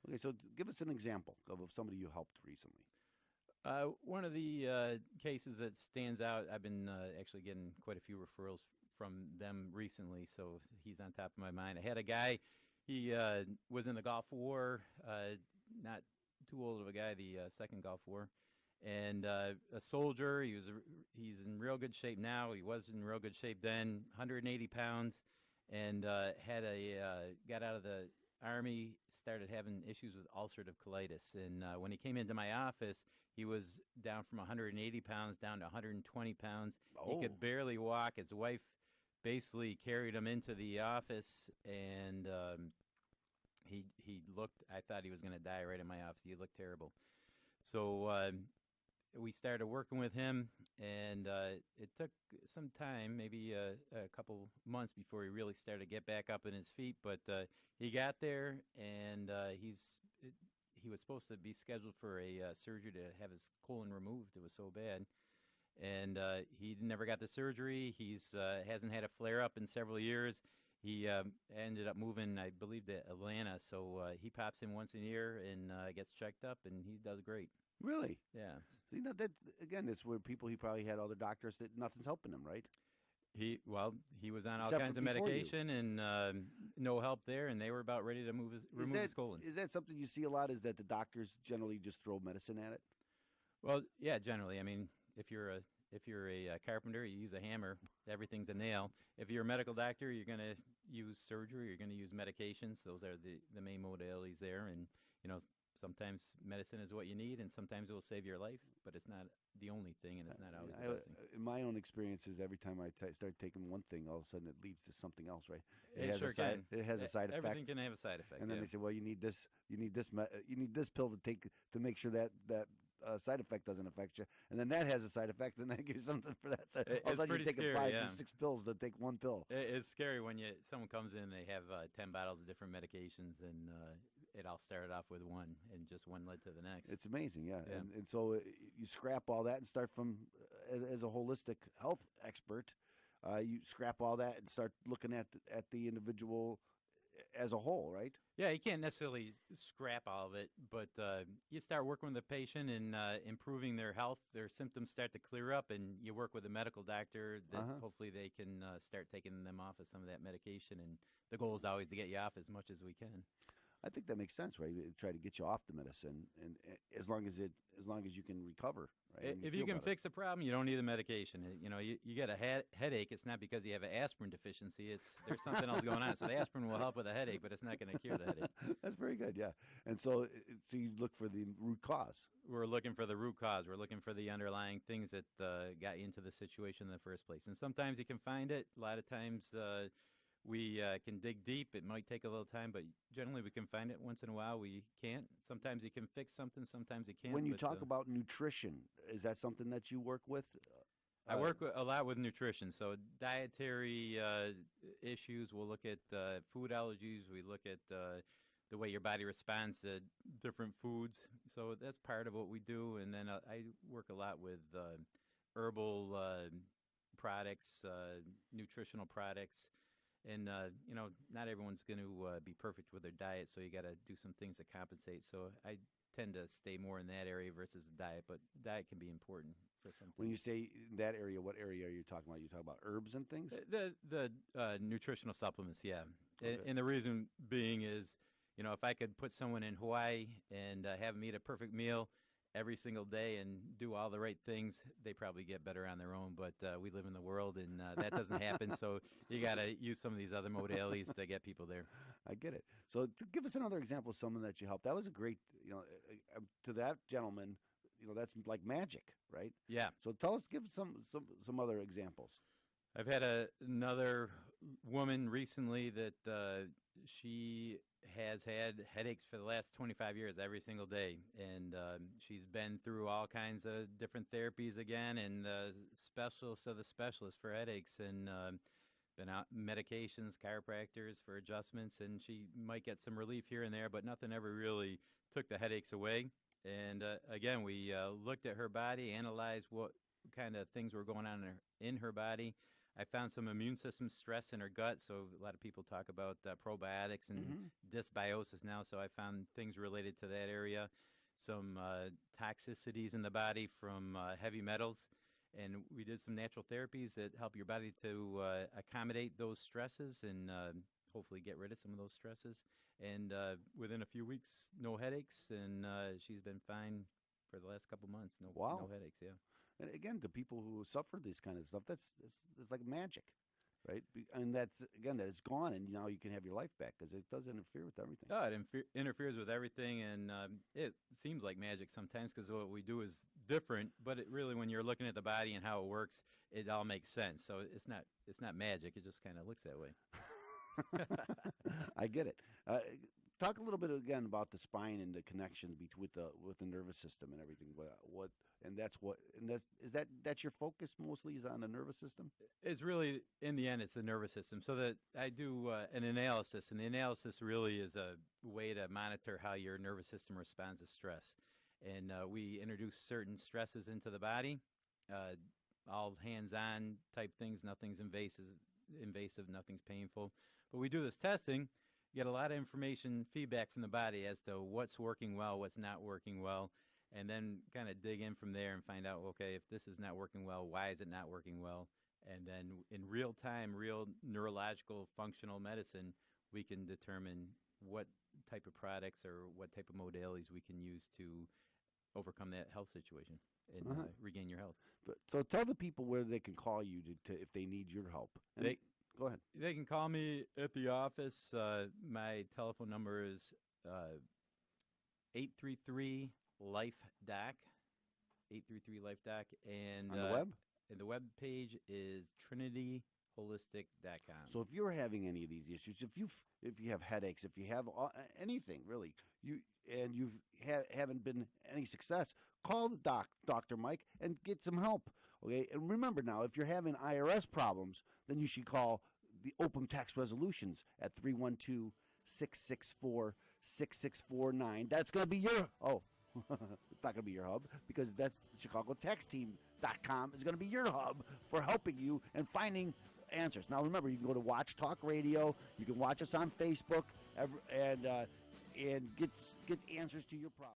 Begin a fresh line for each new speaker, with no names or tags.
Okay, so give us an example of somebody you helped recently.
One of the cases that stands out, I've been actually getting quite a few referrals from them recently, so he's on top of my mind. I had a guy, he was in the Gulf War, not too old of a guy, the second Gulf War, and a soldier. He's in real good shape now. He was in real good shape then, 180 pounds, and got out of the army, started having issues with ulcerative colitis. And when he came into my office, he was down from 180 pounds down to 120 pounds. He
Oh,
could barely walk. His wife basically carried him into the office, and he looked. I thought he was going to die right in my office. He looked terrible. So we started working with him, and it took some time, maybe a couple months before he really started to get back up on his feet. But he got there, and he was supposed to be scheduled for a surgery to have his colon removed. It was so bad, and he never got the surgery. He's hasn't had a flare up in several years. He ended up moving, I believe, to Atlanta. So he pops in once a year and gets checked up, and he does great.
really?
Yeah.
See, that again, it's where people he probably had other doctors that nothing's helping him, right?
He was on all
Except for
kinds of
before you.
medication and no help there, and they were about ready to
Is
remove
that
his colon.
is that something you see a lot? Is that the doctors generally just throw medicine at it?
Well, yeah, generally. I mean, if you're a carpenter, you use a hammer. Everything's a nail. If you're a medical doctor, you're going to use surgery. You're going to use medications. Those are the main modalities there. And you know, sometimes medicine is what you need, and sometimes it will save your life. But it's not the only thing, and it's not always the best thing.
In my own experiences, every time I start taking one thing, all of a sudden it leads to something else, right?
It sure can.
It has a side effect,
Everything can have a side effect.
and then
Yeah.
they say, well, you need this pill to take to make sure that side effect doesn't affect you, and then that has a side effect, and that gives you something for that side. All of a
It's
sudden,
pretty
you're taking
scary.
five
Yeah.
to six pills to take one pill.
It's scary when someone comes in, they have 10 bottles of different medications, and it all started off with one, and just one led to the next.
It's amazing, yeah.
Yeah.
And so you scrap all that and start from as a holistic health expert. You scrap all that and start looking at the individual as a whole, right?
Yeah, you can't necessarily scrap all of it, but you start working with the patient and improving their health. Their symptoms start to clear up, and you work with a medical doctor that
Uh-huh.
hopefully they can start taking them off of some of that medication. And the goal is always to get you off as much as we can.
I think that makes sense, right? Try to get you off the medicine, and as long as you can recover, right? And
If you
feel
can
better.
fix the problem, you don't need the medication. You know, you get a headache. It's not because you have an aspirin deficiency. It's there's something else going on. So the aspirin will help with the headache, but it's not going to cure the headache.
That's very good, yeah. And so, so you look for the root cause.
We're looking for the root cause. We're looking for the underlying things that got you into the situation in the first place. And sometimes you can find it. A lot of times we can dig deep. It might take a little time, but generally we can find it. Once in a while we can't. Sometimes you can fix something. Sometimes you can't.
When you
But
talk about nutrition, is that something that you work with?
I work a lot with nutrition, so dietary issues. We'll look at food allergies. We look at the way your body responds to different foods. So that's part of what we do. And then I work a lot with herbal products, nutritional products. And you know, not everyone's going to be perfect with their diet, so you got to do some things to compensate. So I tend to stay more in that area versus the diet, but diet can be important for some
When you
things.
say in that area, what area are you talking about? You talk about herbs and things.
The nutritional supplements, yeah.
Okay.
And the reason being is, you know, if I could put someone in Hawaii and have them eat a perfect meal every single day and do all the right things, they probably get better on their own. But we live in the world, and that doesn't happen. So you got to use some of these other modalities to get people there.
I get it. So give us another example of someone that you helped. That was a great, to that gentleman, that's like magic, right?
Yeah.
So tell us, give some other examples.
I've had another woman recently that she has had headaches for the last 25 years every single day. And she's been through all kinds of different therapies again and specialists of the specialists for headaches and been out medications, chiropractors for adjustments. And she might get some relief here and there, but nothing ever really took the headaches away. And again, we looked at her body, analyzed what kind of things were going on in her body. I found some immune system stress in her gut. So a lot of people talk about probiotics and dysbiosis now. So I found things related to that area, some toxicities in the body from heavy metals. And we did some natural therapies that help your body to accommodate those stresses and hopefully get rid of some of those stresses. And within a few weeks, no headaches, and she's been fine for the last couple months. No,
Wow.
no headaches. Yeah.
And again, to people who suffer this kind of stuff, that's it's like magic, right? And that's again that it's gone, and now you can have your life back because it does interfere with everything.
Oh, it interferes with everything, and it seems like magic sometimes because what we do is different. But it really, when you're looking at the body and how it works, it all makes sense. So it's not magic. It just kind of looks that way.
I get it. Talk a little bit again about the spine and the connections with the nervous system and everything. That's your focus mostly is on the nervous system.
It's really, in the end, it's the nervous system. So that I do an analysis, and the analysis really is a way to monitor how your nervous system responds to stress. And we introduce certain stresses into the body, all hands-on type things. Nothing's invasive, nothing's painful. But we do this testing, get a lot of information, feedback from the body as to what's working well, what's not working well, and then kind of dig in from there and find out, okay, if this is not working well, why is it not working well? And then in real time, real neurological functional medicine, we can determine what type of products or what type of modalities we can use to overcome that health situation and regain your health.
So tell the people where they can call you to if they need your help. Go ahead.
They can call me at the office. My telephone number is 833-LIFE-DOC, 833-LIFE-DOC. And
on the web?
And the web page is trinityholistic.com.
So if you're having any of these issues, if you have headaches, if you have anything really, haven't been any success, call the Dr. Mike and get some help. Okay, and remember now, if you're having IRS problems, then you should call the Open Tax Resolutions at 312-664-6649. That's going to be your it's not going to be your hub because that's ChicagoTaxTeam.com is going to be your hub for helping you and finding answers. Now remember, you can go to Watch Talk Radio. You can watch us on Facebook and get answers to your problems.